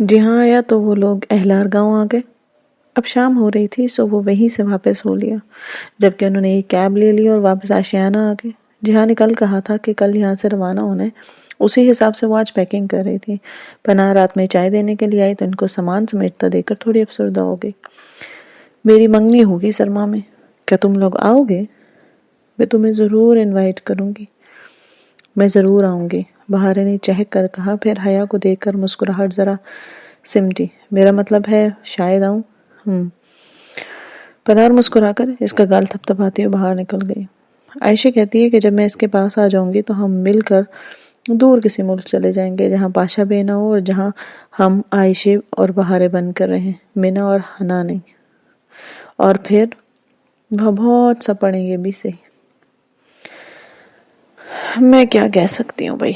جی ہاں آیا تو وہ لوگ اہلار گاؤں آ گئے۔ اب شام ہو رہی تھی سو وہ وہیں سے واپس ہو لیا، جبکہ انہوں نے ایک کیب لے لی اور واپس آشیانہ آ گئے۔ جہاں نے کل کہا تھا کہ کل یہاں سے روانہ ہونا ہے، اسی حساب سے وہ آج پیکنگ کر رہی تھی۔ پناہ رات میں چائے دینے کے لیے آئی تو ان کو سامان سمیٹتا دیکھ کر تھوڑی افسردہ ہو گئی۔ میری منگنی ہوگی سرما میں، کیا تم لوگ آؤ گے؟ میں تمہیں ضرور انوائٹ کروں گی۔ میں ضرور آؤں گی، بہارے نے چہک کر کہا، پھر حیا کو دیکھ کر مسکراہٹ ذرا سمٹی۔ میرا مطلب ہے شاید آؤں۔ پنار مسکرا کر اس کا گال تھپتھپاتی ہوئے باہر نکل گئی۔ عائشہ کہتی ہے کہ جب میں اس کے پاس آ جاؤں گی تو ہم مل کر دور کسی ملک چلے جائیں گے جہاں پاشا بے نہ ہو اور جہاں ہم عائشہ اور بہارے بن کر رہیں، منا اور حنا نہیں۔ اور پھر وہ بہت سا پڑھیں گے بھی صحیح۔ میں کیا کہہ سکتی ہوں بھائی۔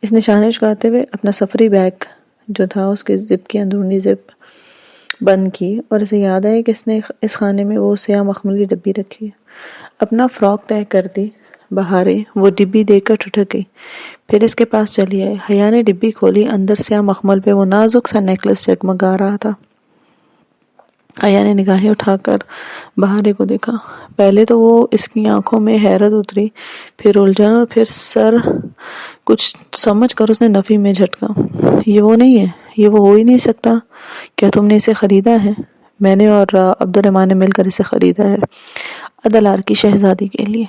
اس نے شانے چکاتے ہوئے اپنا سفری بیگ جو تھا اس کے زپ کی اندرونی زپ بند کی اور اسے یاد آیا کہ اس نے اس خانے میں وہ سیاہ مخملی ڈبی رکھی ہے۔ اپنا فراک طے کر دی بہارے وہ ڈبی دیکھ کر ٹھٹک گئی، پھر اس کے پاس چلی آئی۔ حیا نے ڈبی کھولی، اندر سیاہ مخمل پہ وہ نازک سا نیکلس جگمگا رہا تھا۔ حیا نے نگاہیں اٹھا کر بہارے کو دیکھا۔ پہلے تو وہ اس کی آنکھوں میں حیرت اتری، پھر الجھن اور پھر سر کچھ سمجھ کر اس نے نفی میں جھٹکا۔ یہ وہ نہیں ہے، یہ وہ ہو ہی نہیں سکتا۔ کیا تم نے اسے خریدا ہے؟ میں نے اور عبدالرحمن نے مل کر اسے خریدا ہے عدلار کی شہزادی کے لیے۔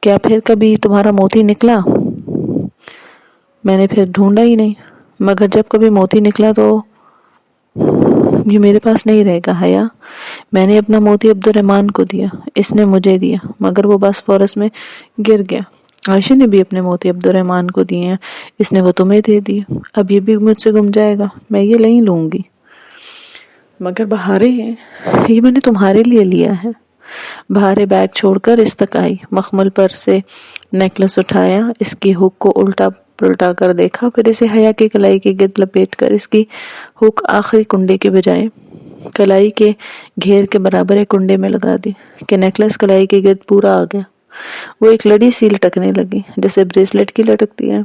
کیا پھر کبھی تمہارا موتی نکلا؟ میں نے پھر ڈھونڈا ہی نہیں، مگر جب کبھی موتی نکلا تو یہ میرے پاس نہیں رہے گا حیا۔ میں نے اپنا موتی عبدالرحمن کو دیا، اس نے مجھے دیا، مگر وہ بس فورس میں گر گیا۔ عائشہ نے بھی اپنے موتی عبدالرحمن کو دیے ہیں، اس نے وہ تمہیں دے دیے، اب یہ بھی مجھ سے گم جائے گا، میں یہ نہیں لوں گی۔ مگر بہارے ہیں، یہ میں نے تمہارے لیے لیا ہے۔ بہارے بیگ چھوڑ کر اس تک آئی، مخمل پر سے نیکلس اٹھایا، اس کی ہک کو الٹا پلٹا کر دیکھا، پھر اسے حیا کے کلائی کے گرد لپیٹ کر اس کی ہک آخری کنڈے کے بجائے کلائی کے گھیر کے برابر ایک کنڈے میں لگا دی کہ نیکلس کلائی کے گرد پورا آ گیا۔ وہ ایک لڑی سی لٹکنے لگی جیسے بریسلٹ کی لٹکتی ہے۔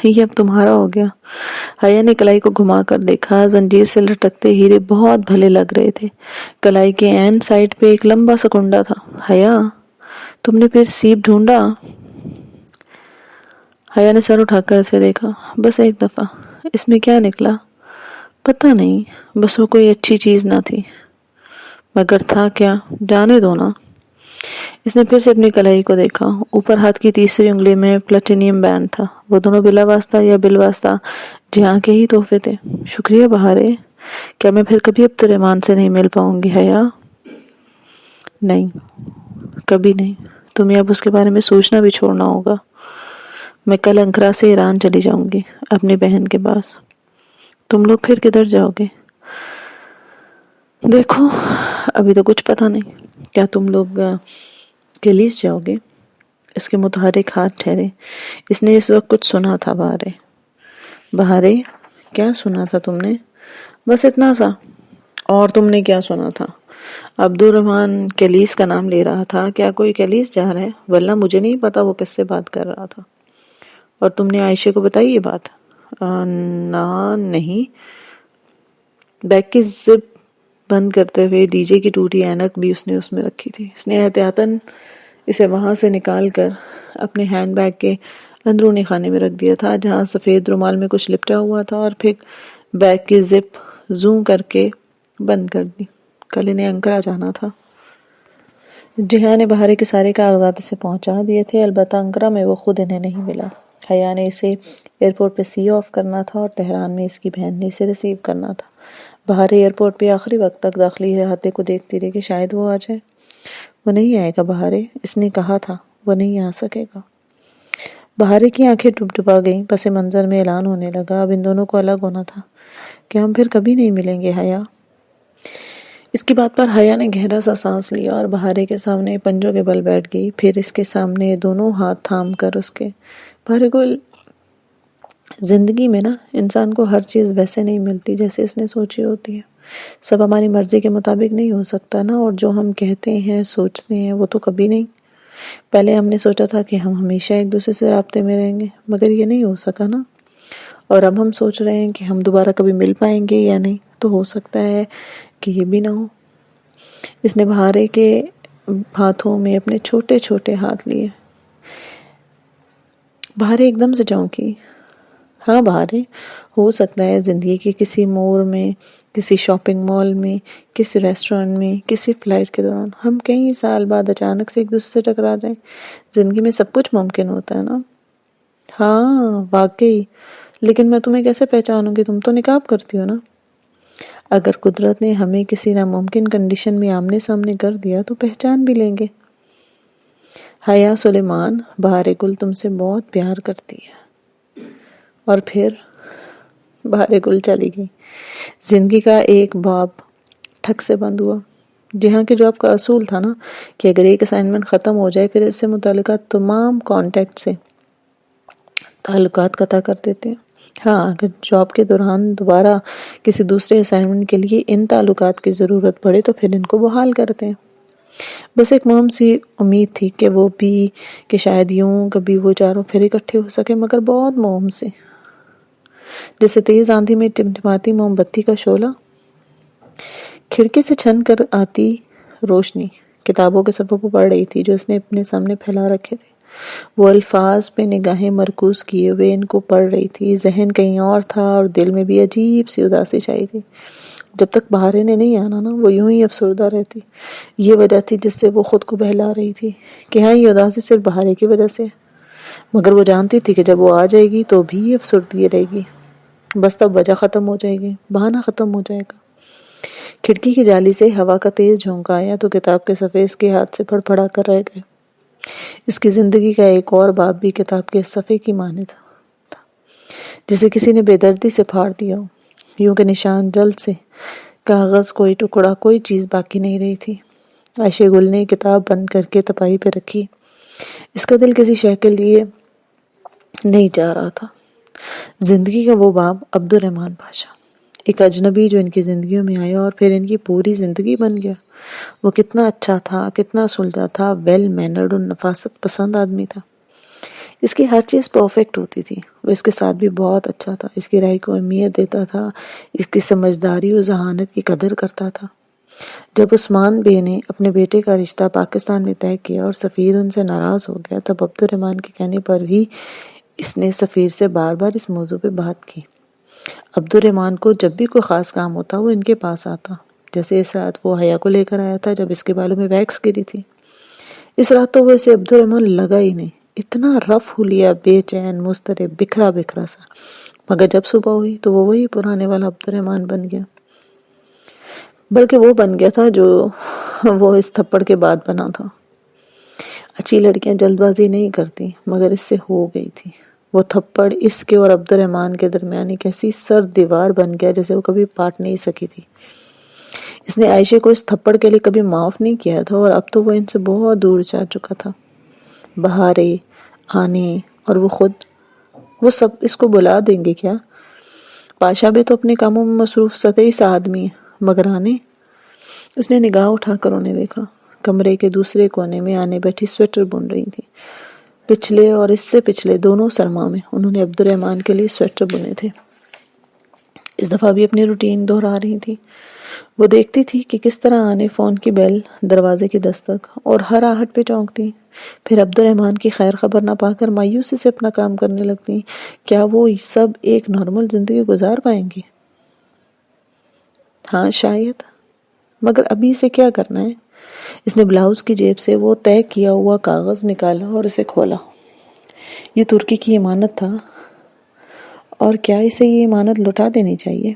یہ اب تمہارا ہو گیا۔ حیا نے کلائی کو گھما کر دیکھا، زنجیر سے لٹکتے ہیرے بہت بھلے لگ رہے تھے۔ کلائی کے عین سائڈ پہ ایک لمبا سا کنڈا تھا۔ حیا، تم نے پھر سیپ ڈھونڈا؟ حیا نے سر اٹھا کر اسے دیکھا۔ بس ایک دفعہ۔ اس میں کیا نکلا؟ پتہ نہیں، بس وہ کوئی اچھی چیز نہ تھی۔ مگر تھا کیا؟ جانے دو نا۔ اس نے پھر سے اپنی کلائی کو دیکھا، اوپر ہاتھ کی تیسری انگلی میں پلاٹینیم بینڈ تھا۔ وہ دونوں بلا واسطہ یا بالواسطہ جہاں کے ہی تحفے تھے۔ شکریہ بہارے، کیا میں پھر کبھی عبدالرحمن سے نہیں مل پاؤں گی حیا؟ نہیں، کبھی نہیں۔ تمہیں اب اس کے بارے میں سوچنا بھی چھوڑنا ہوگا۔ میں کل انقرہ سے ایران چلی جاؤں گی اپنی بہن کے پاس۔ تم لوگ پھر کدھر جاؤ گے؟ دیکھو ابھی تو کچھ پتہ نہیں۔ کیا تم لوگ کیلیس جاؤ گے؟ اس کے متحرک ہاتھ ٹھہرے۔ اس نے اس وقت کچھ سنا تھا بہارے۔ بہارے، کیا سنا تھا تم نے؟ بس اتنا سا۔ اور تم نے کیا سنا تھا؟ عبدالرحمن کیلیس کا نام لے رہا تھا، کیا کوئی کیلیس جا رہا ہے؟ واللہ مجھے نہیں پتا وہ کس سے بات کر رہا تھا۔ اور تم نے عائشہ کو بتائی یہ بات؟ نہیں۔ بیگ کی زپ بند کرتے ہوئے ڈی جے کی ٹوٹی اینک بھی اس نے اس میں رکھی تھی۔ اس نے احتیاطاً اسے وہاں سے نکال کر اپنے ہینڈ بیگ کے اندرونی خانے میں رکھ دیا تھا جہاں سفید رومال میں کچھ لپٹا ہوا تھا، اور پھر بیگ کی زپ زوں کر کے بند کر دی۔ کل انہیں انقرہ جانا تھا۔ جہاں نے بہارے کے سارے کاغذات اسے پہنچا دیے تھے، البتہ انقرہ میں وہ خود انہیں نہیں ملا۔ حیا نے اسے ایئرپورٹ پہ سی آف کرنا تھا اور تہران میں اس کی بہن نے اسے ریسیو کرنا تھا۔ بہارے ایئرپورٹ پہ آخری وقت تک داخلی احاطے کو دیکھتی رہی کہ شاید وہ آ جائے۔ وہ نہیں آئے گا بہارے، اس نے کہا تھا، وہ نہیں آ سکے گا۔ بہارے کی آنکھیں ڈبڈبا گئیں، پس منظر میں اعلان ہونے لگا، اب ان دونوں کو الگ ہونا تھا کہ ہم پھر کبھی نہیں ملیں گے حیا۔ اس کی بات پر حیا نے گہرا سا سانس لیا اور بہارے کے سامنے پنجوں کے بل بیٹھ گئی، پھر اس کے سامنے دونوں ہاتھ تھام کر اس کے۔ بہارے کو زندگی میں نا انسان کو ہر چیز ویسے نہیں ملتی جیسے اس نے سوچی ہوتی ہے۔ سب ہماری مرضی کے مطابق نہیں ہو سکتا نا، اور جو ہم کہتے ہیں سوچتے ہیں وہ تو کبھی نہیں پہلے ہم نے سوچا تھا کہ ہم ہمیشہ ایک دوسرے سے رابطے میں رہیں گے، مگر یہ نہیں ہو سکا نا، اور اب ہم سوچ رہے ہیں کہ ہم دوبارہ کبھی مل پائیں گے یا نہیں، تو ہو سکتا ہے کہ یہ بھی نہ ہو۔ اس نے بہارے کے ہاتھوں میں اپنے چھوٹے چھوٹے ہاتھ لیے۔ بہارے ایک دم سے چونکی۔ ہاں بہارے، ہو سکتا ہے زندگی کے کسی موڑ میں، کسی شاپنگ مال میں، کسی ریسٹورنٹ میں، کسی فلائٹ کے دوران ہم کئی سال بعد اچانک سے ایک دوسرے سے ٹکرا جائیں۔ زندگی میں سب کچھ ممکن ہوتا ہے نا۔ ہاں واقعی، لیکن میں تمہیں کیسے پہچانوں گی؟ تم تو نقاب کرتی ہو نا۔ اگر قدرت نے ہمیں کسی ناممکن کنڈیشن میں آمنے سامنے کر دیا تو پہچان بھی لیں گے۔ حیا سلیمان، بہار گل تم سے بہت پیار کرتی ہے۔ اور پھر بہار گل چلی گئی۔ زندگی کا ایک باب ٹھک سے بند ہوا۔ جہاں کے جاب کا اصول تھا نا کہ اگر ایک اسائنمنٹ ختم ہو جائے پھر اس سے متعلقہ تمام کانٹیکٹ سے تعلقات قطع کر دیتے ہیں۔ ہاں، اگر جاب کے دوران دوبارہ کسی دوسرے اسائنمنٹ کے لیے ان تعلقات کی ضرورت پڑے تو پھر ان کو بحال کرتے ہیں۔ بس ایک مہم سی امید تھی کہ شاید یوں کبھی وہ چاروں پھر اکٹھے ہو سکے، مگر بہت مہم سے، جیسے تیز آندھی میں ٹمٹماتی موم بتی کا شعلہ۔ کھڑکی سے چھن کر آتی روشنی کتابوں کے صفحوں کو پڑھ رہی تھی جو اس نے اپنے سامنے پھیلا رکھے تھے۔ وہ الفاظ پہ نگاہیں مرکوز کیے ہوئے ان کو پڑھ رہی تھی۔ ذہن کہیں اور تھا اور دل میں بھی عجیب سی اداسی چھائی تھی۔ جب تک بہارے نے نہیں آنا نا وہ یوں ہی افسردہ رہتی۔ یہ وجہ تھی جس سے وہ خود کو بہلا رہی تھی کہ ہاں یہ اداسی صرف بہارے کی وجہ سے، مگر وہ جانتی تھی کہ جب وہ آ جائے گی تو بھی افسردگی رہے گی، بس تب وجہ ختم ہو جائے گی، بہانہ ختم ہو جائے گا۔ کھڑکی کی جالی سے ہوا کا تیز جھونکا آیا تو کتاب کے صفحے اس کے ہاتھ سے پھڑ پھڑا کر رہ گئے۔ اس کی زندگی کا ایک اور باب بھی کتاب کے صفحے کی مانند تھا جسے کسی نے بے دردی سے پھاڑ دیا ہو، یوں کہ نشان جلد سے کاغذ کوئی ٹکڑا کوئی چیز باقی نہیں رہی تھی۔ عائشہ گل نے کتاب بند کر کے تپائی پہ رکھی۔ اس کا دل کسی شے کے لیے نہیں چاہ رہا تھا۔ زندگی کا وہ باب عبد الرحمن پاشا، ایک اجنبی جو ان کی زندگیوں میں آیا اور پھر ان کی پوری زندگی بن گیا۔ وہ کتنا اچھا تھا، کتنا سلجھا تھا، ویل مینرڈ اور نفاست پسند آدمی تھا۔ اس کی ہر چیز پرفیکٹ ہوتی تھی۔ وہ اس کے ساتھ بھی بہت اچھا تھا، اس کی رائے کو اہمیت دیتا تھا، اس کی سمجھداری اور ذہانت کی قدر کرتا تھا۔ جب عثمان بے نے اپنے بیٹے کا رشتہ پاکستان میں طے کیا اور سفیر ان سے ناراض ہو گیا تب عبد الرحمن کے کہنے پر ہی اس نے سفیر سے بار بار اس موضوع پہ بات کی۔ عبد الرحمن کو جب بھی کوئی خاص کام ہوتا وہ ان کے پاس آتا، جیسے اس رات وہ حیا کو لے کر آیا تھا جب اس کے بالوں میں ویکس گری تھی۔ اس رات تو وہ اسے عبد الرحمن لگا ہی نہیں، اتنا رف حلیہ، بے چین، مضطرب، بکھرا بکھرا سا، مگر جب صبح ہوئی تو وہ وہی پرانے والا عبد الرحمن بن گیا، بلکہ وہ بن گیا تھا جو وہ اس تھپڑ کے بعد بنا تھا۔ اچھی لڑکیاں جلد بازی نہیں کرتی، مگر اس سے ہو گئی تھی۔ وہ تھپڑ اس کے اور عبد الرحمن کے درمیان ایک ایسی سرد دیوار بن گیا جیسے وہ کبھی پاٹ نہیں سکی تھی۔ اس نے عائشہ کو اس تھپڑ کے لیے کبھی معاف نہیں کیا تھا اور اب تو وہ ان سے بہت دور جا چکا تھا۔ بہارے، آنے اور وہ خود، وہ سب اس کو بلا دیں گے کیا؟ پاشا بھی تو اپنے کاموں میں مصروف سطحی سا آدمی ہے، مگر آنے؟ اس نے نگاہ اٹھا کر انہیں دیکھا۔ کمرے کے دوسرے کونے میں آنے بیٹھی سویٹر بن رہی تھی۔ پچھلے اور اس سے پچھلے دونوں سرما میں انہوں نے عبد الرحمن کے لیے سویٹر بنے تھے۔ اس دفعہ بھی اپنی روٹین دہرا رہی تھی۔ وہ دیکھتی تھی کہ کس طرح آنے فون کی بیل، دروازے کی دستک اور ہر آہٹ پہ چونکتی، پھر عبد الرحمن کی خیر خبر نہ پا کر مایوسی سے اپنا کام کرنے لگتی۔ کیا وہ سب ایک نارمل زندگی گزار پائیں گی؟ ہاں شاید، مگر ابھی اسے کیا کرنا ہے؟ اس نے بلاؤز کی جیب سے وہ طے کیا ہوا کاغذ نکالا اور اسے کھولا۔ یہ ترکی کی امانت تھا، اور کیا اسے یہ امانت لوٹا دینی چاہیے؟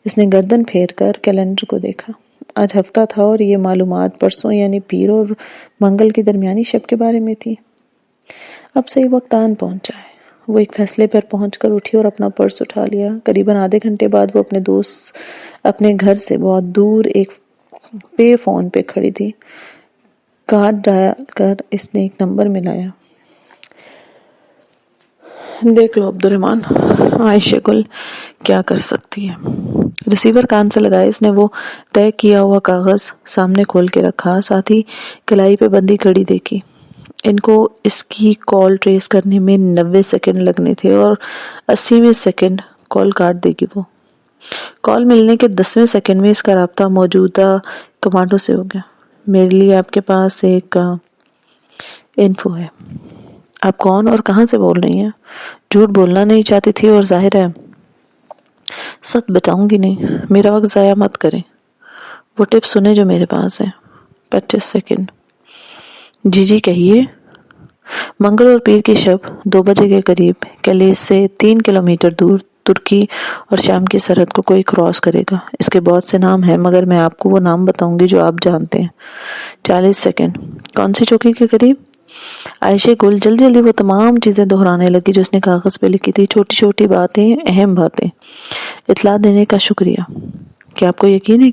اس نے گردن پھیر کر کیلنڈر کو دیکھا۔ آج ہفتہ تھا اور یہ معلومات پرسوں یعنی پیر اور منگل کی درمیانی شب کے بارے میں تھی۔ اب صحیح وقت آن پہنچا ہے۔ وہ ایک فیصلے پر پہنچ کر اٹھی اور اپنا پرس اٹھا لیا۔ قریباً آدھے گھنٹے بعد وہ اپنے گھر سے بہت دور ایک پے فون پہ کھڑی تھی۔ کارڈ ڈال کر اس نے ایک نمبر ملایا۔ دیکھ لو عبد الرحمن، عائشہ گل کیا کر سکتی ہے۔ ریسیور کان سے لگائے، اس نے وہ طے کیا ہوا کاغذ سامنے کھول کے رکھا، ساتھ ہی کلائی پہ بندی گھڑی دیکھی۔ ان کو اس کی کال ٹریس کرنے میں 90 سیکنڈ لگنے تھے اور 80ویں سیکنڈ کال کاٹ دے گی وہ۔ کال ملنے کے 10ویں سیکنڈ میں اس کا رابطہ موجودہ کمانڈو سے ہو گیا۔ میرے لیے آپ کے پاس ایک انفو ہے۔ آپ کون اور کہاں سے بول رہی ہیں؟ جھوٹ بولنا نہیں چاہتی تھی اور ظاہر ہے سچ بتاؤں گی نہیں، میرا وقت ضائع مت کریں۔ وہ ٹپ سنے جو میرے پاس ہے۔ 25 سیکنڈ۔ جی کہیے۔ منگل اور پیر کی شب 2 بجے کے قریب کیلیس سے 3 کلومیٹر دور ترکی اور شام کی سرحد کو کوئی کراس کرے گا۔ اس کے بہت سے نام ہیں مگر میں آپ کو وہ نام بتاؤں گی جو آپ جانتے ہیں۔ 40 سیکنڈ۔ کون سی چوکی کے قریب؟ عائشہ گل جلدی وہ تمام چیزیں دہرانے لگی جو اس نے کاغذ پہ لکھی تھی، چھوٹی چھوٹی باتیں، اہم باتیں۔ اطلاع دینے کا شکریہ۔ کیا آپ کو یقین ہے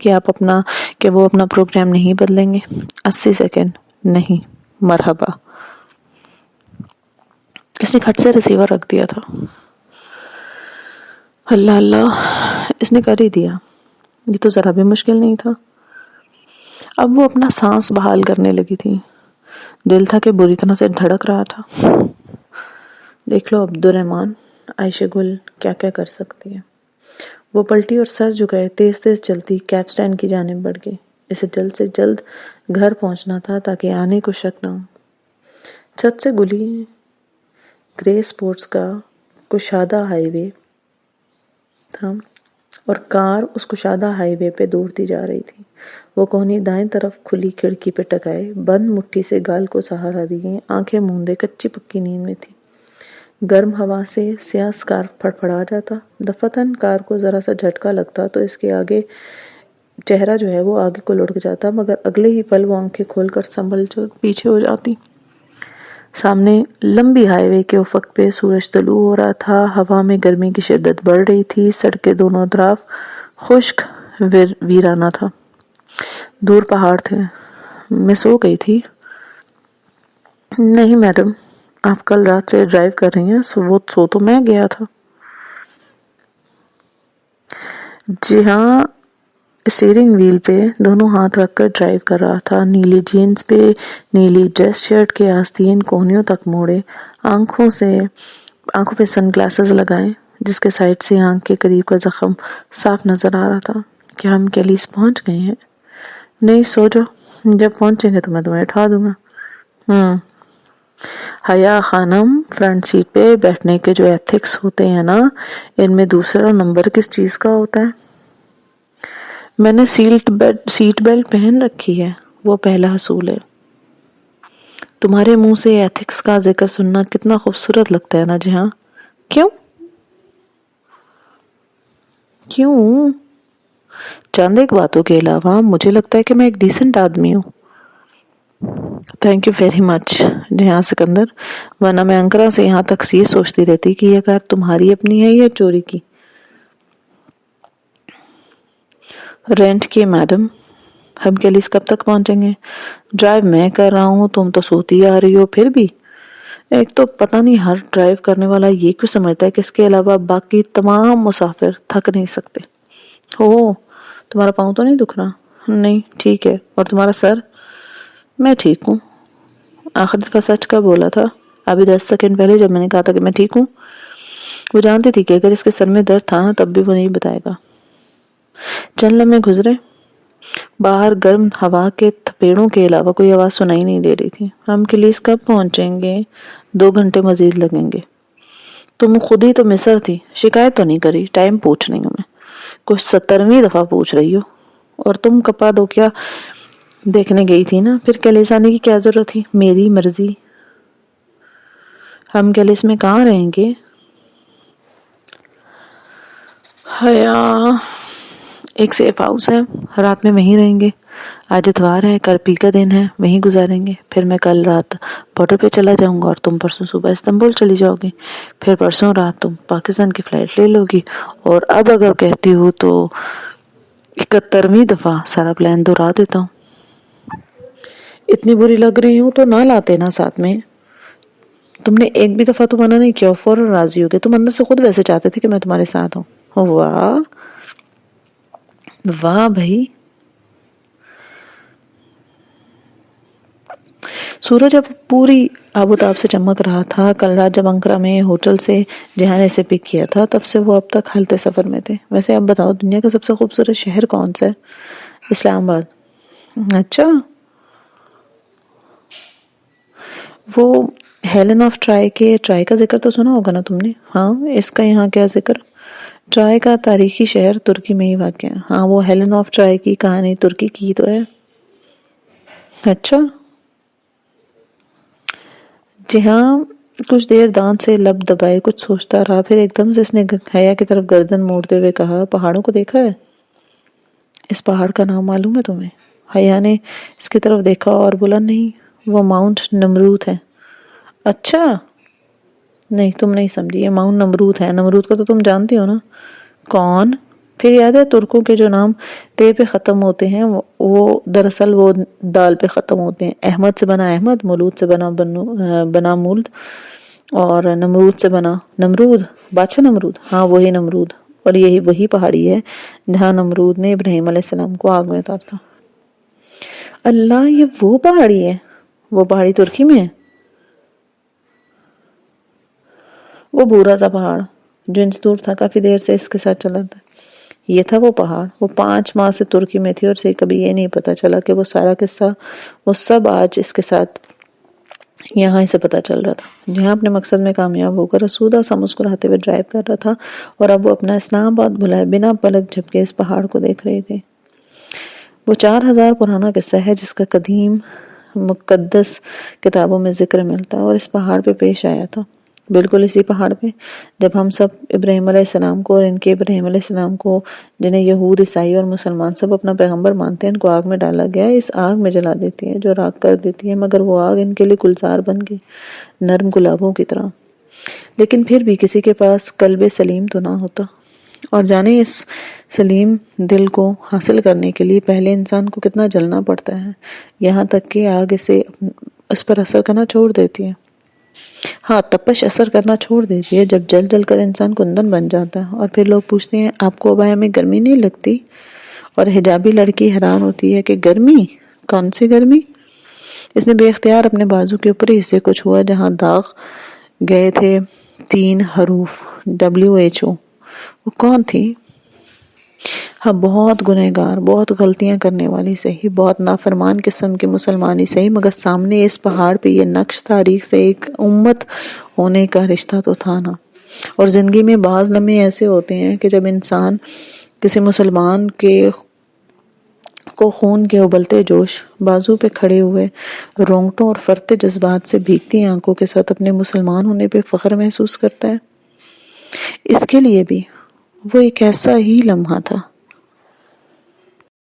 کہ وہ اپنا پروگرام نہیں بدلیں گے؟ 80 سیکنڈ۔ نہیں، مرحبا۔ اس نے کھٹ سے ریسیور رکھ دیا تھا۔ اللہ، اس نے کر ہی دیا۔ یہ تو ذرا بھی مشکل نہیں تھا۔ اب وہ اپنا سانس بحال کرنے لگی تھی۔ دل تھا کہ بری طرح سے دھڑک رہا تھا۔ دیکھ لو عبدالرحمن، عائشہ گل کیا کیا کر سکتی ہے۔ وہ پلٹی اور سر جھکائے تیز چلتی کیپ سٹینڈ کی جانب بڑھ گئی۔ اسے جلد سے جلد گھر پہنچنا تھا تاکہ آنے کو شک نہ ہو۔ چھت سے گلی گرے سپورٹس کا کشادہ ہائی وے تھا اور کار اس کشادہ ہائی وے پہ دوڑتی جا رہی تھی۔ وہ کوہنی دائیں طرف کھلی کھڑکی پہ ٹکائے بند مٹھی سے گال کو سہارا دیے آنکھیں موندے کچی پکی نیند میں تھی۔ گرم ہوا سے سیاہ سکارف پھڑپڑا جاتا، دفعتاً کار کو ذرا سا جھٹکا لگتا تو اس کے آگے چہرہ جو ہے وہ آگے کو لڑک جاتا، مگر اگلے ہی پل وہ آنکھیں کھول کر سنبھل کر پیچھے ہو جاتی۔ سامنے لمبی ہائی وے کے افق پہ سورج طلوع ہو رہا تھا، ہوا میں گرمی کی شدت بڑھ رہی تھی، سڑکیں دونوں طرف خشک ویرانہ تھا۔ دور پہاڑ تھے۔ میں سو گئی تھی؟ نہیں میڈم، آپ کل رات سے ڈرائیو کر رہی ہیں، سو تو میں گیا تھا۔ جی ہاں، اسٹیئرنگ وہیل پہ دونوں ہاتھ رکھ کر ڈرائیو کر رہا تھا، نیلی جینز پہ نیلی ڈریس شرٹ کے آستین کوہنیوں تک موڑے، آنکھوں پہ سن گلاسز لگائے جس کے سائڈ سے آنکھ کے قریب کا زخم صاف نظر آ رہا تھا۔ کیا ہم کیلیس پہنچ گئے ہیں؟ نہیں، سو جاؤ، جب پہنچیں گے تو میں تمہیں اٹھا دوں گا۔ حیا خانم، فرنٹ سیٹ پہ بیٹھنے کے جو ایتھکس ہوتے ہیں نا، ان میں دوسرا نمبر کس چیز کا ہوتا ہے؟ میں نے سیٹ بیلٹ پہن رکھی ہے، وہ پہلا اصول ہے۔ تمہارے منہ سے ایتھکس کا ذکر سننا کتنا خوبصورت لگتا ہے نا جہاں۔ کیوں؟ چند ایک باتوں کے علاوہ مجھے لگتا ہے کہ میں ایک ڈیسنٹ آدمی ہوں۔ تھینک یو ویری مچ جہاں سکندر، ورنہ میں انقرہ سے یہاں تک یہ سوچتی رہتی کہ یہ کار تمہاری اپنی ہے یا چوری کی۔ رینٹ کی میڈم۔ ہم کیلیس کب تک پہنچیں گے؟ ڈرائیو میں کر رہا ہوں، تم تو سوتی آ رہی ہو پھر بھی۔ ایک تو پتہ نہیں ہر ڈرائیو کرنے والا یہ کیوں سمجھتا ہے کہ اس کے علاوہ باقی تمام مسافر تھک نہیں سکتے۔ تمہارا پاؤں تو نہیں دکھ رہا؟ نہیں، ٹھیک ہے۔ اور تمہارا سر؟ میں ٹھیک ہوں۔ آخر دفعہ سچ کا بولا تھا؟ ابھی 10 سیکنڈ پہلے جب میں نے کہا تھا کہ میں ٹھیک ہوں۔ وہ جانتی تھی کہ اگر اس کے سر میں درد تھا تب بھی وہ نہیں بتائے گا۔ چند لمحے گزرے۔ باہر گرم ہوا کے تھپیڑوں کے علاوہ کوئی آواز سنائی نہیں دے رہی تھی۔ ہم کیلیس کب پہنچیں گے؟ 2 گھنٹے مزید لگیں گے۔ تم خود ہی تو مصر تھی، شکایت تو نہیں کری، ٹائم پوچھ رہی ہوں میں، کچھ 70ویں دفعہ پوچھ رہی ہو۔ اور تم کپادوکیا دیکھنے گئی تھی نا، پھر کیلیس آنے کی کیا ضرورت تھی؟ میری مرضی۔ ہم کیلیس میں کہاں رہیں گے؟ ایک سیف ہاؤس ہے، رات میں وہیں رہیں گے۔ آج اتوار ہے، کرپی کا دن ہے، وہیں گزاریں گے۔ پھر میں کل رات بارڈر پہ چلا جاؤں گا اور تم پرسوں صبح استنبول چلی جاؤ گی۔ پھر پرسوں رات تم پاکستان کی فلائٹ لے لو گی۔ اور اب اگر کہتی ہو تو 71ویں دفعہ سارا پلان دہرا دیتا ہوں۔ اتنی بری لگ رہی ہوں تو نہ لاتے نا ساتھ میں۔ تم نے ایک بھی دفعہ تو منع نہیں کیا، فوراً راضی ہو گئے۔ تم اندر سے خود ویسے چاہتے تھے کہ میں تمہارے ساتھ ہوں۔ واہ! واہ بھائی. سورج اب پوری آبوتاب سے چمک رہا تھا. کل رات جب انکرا میں ہوٹل سے جہاں نے اسے پک کیا تھا تب سے وہ اب تک حالت سفر میں تھے. ویسے اب بتاؤ دنیا کا سب سے خوبصورت شہر کون سا ہے؟ اسلام آباد. اچھا، وہ ہیلن آف ٹرائی کا ذکر تو سنا ہوگا نا تم نے؟ ہاں، اس کا یہاں کیا ذکر؟ ٹرائی کا تاریخی شہر ترکی میں ہی واقع ہے. ہاں، وہ ہیلن آف ٹرائی کی کہانی ترکی کی تو ہے. اچھا جی ہاں. کچھ دیر دان سے لب دبائے کچھ سوچتا رہا، پھر ایک دم سے اس نے حیا کی طرف گردن موڑتے ہوئے کہا، پہاڑوں کو دیکھا ہے؟ اس پہاڑ کا نام معلوم ہے تمہیں؟ حیا نے اس کی طرف دیکھا اور بولا، نہیں، وہ ماؤنٹ نمرود ہے. اچھا، نہیں تم نہیں سمجھی، یہ ماؤنٹ نمرود ہے. نمرود کو تو تم جانتی ہو نا. کون؟ پھر یاد ہے ترکوں کے جو نام تے پہ ختم ہوتے ہیں وہ دراصل وہ دال پہ ختم ہوتے ہیں. احمد سے بنا احمد، مولود سے بنا مولد، اور نمرود سے بنا نمرود، بادشاہ نمرود. ہاں وہی نمرود. اور یہی وہی پہاڑی ہے جہاں نمرود نے ابراہیم علیہ السلام کو آگ میں اتارا تھا. اللہ، یہ وہ پہاڑی ہے؟ وہ پہاڑی ترکی میں ہے؟ وہ بورا سا پہاڑ جو انچ دور تھا، کافی دیر سے اس کے ساتھ چلا تھا. یہ تھا وہ پہاڑ. وہ 5 ماہ سے ترکی میں تھی اور اسے کبھی یہ نہیں پتا چلا کہ وہ سارا قصہ، وہ سب آج اس کے ساتھ یہاں اسے پتا چل رہا تھا. جہاں اپنے مقصد میں کامیاب ہو کر اسودہ سا مسکراتے ہوئے ڈرائیو کر رہا تھا، اور اب وہ اپنا اسلام آباد بھلائے بنا پلک جھپکے اس پہاڑ کو دیکھ رہے تھے. وہ 4000 پرانا قصہ ہے جس کا قدیم مقدس کتابوں میں ذکر ملتا ہے، اور اس پہاڑ پہ پیش آیا تھا. بالکل اسی پہاڑ پہ جب ہم سب ابراہیم علیہ السلام کو اور ان کے ابراہیم علیہ السلام کو، جنہیں یہود، عیسائی اور مسلمان سب اپنا پیغمبر مانتے ہیں، ان کو آگ میں ڈالا گیا. اس آگ میں جلا دیتی ہے جو راکھ کر دیتی ہے، مگر وہ آگ ان کے لیے گلزار بن گئی، نرم گلابوں کی طرح. لیکن پھر بھی کسی کے پاس قلب سلیم تو نہ ہوتا. اور جانے اس سلیم دل کو حاصل کرنے کے لیے پہلے انسان کو کتنا جلنا پڑتا ہے، یہاں تک کہ آگ اس پر اثر کرنا چھوڑ دیتی ہے. ہاں، تپش اثر کرنا چھوڑ دیتی ہے جب جل جل کر انسان کندن بن جاتا ہے. اور پھر لوگ پوچھتے ہیں، آپ کو ابایا میں گرمی نہیں لگتی؟ اور حجابی لڑکی حیران ہوتی ہے کہ گرمی؟ کون سی گرمی؟ اس نے بے اختیار اپنے بازو کے اوپری حصے کو چھوا جہاں داغ گئے تھے 3 حروف WHO. وہ کون تھی؟ ہاں، بہت گنہگار، بہت غلطیاں کرنے والی صحیح، بہت نافرمان قسم کی مسلمانی صحیح، مگر سامنے اس پہاڑ پہ یہ نقش تاریخ سے ایک امت ہونے کا رشتہ تو تھا نا. اور زندگی میں بعض لمحے ایسے ہوتے ہیں کہ جب انسان کسی مسلمان کو خون کے ابلتے جوش، بازو پہ کھڑے ہوئے رونگٹوں اور فرتے جذبات سے بھیگتی آنکھوں کے ساتھ اپنے مسلمان ہونے پہ فخر محسوس کرتا ہے. اس کے لیے بھی وہ ایک ایسا ہی لمحہ تھا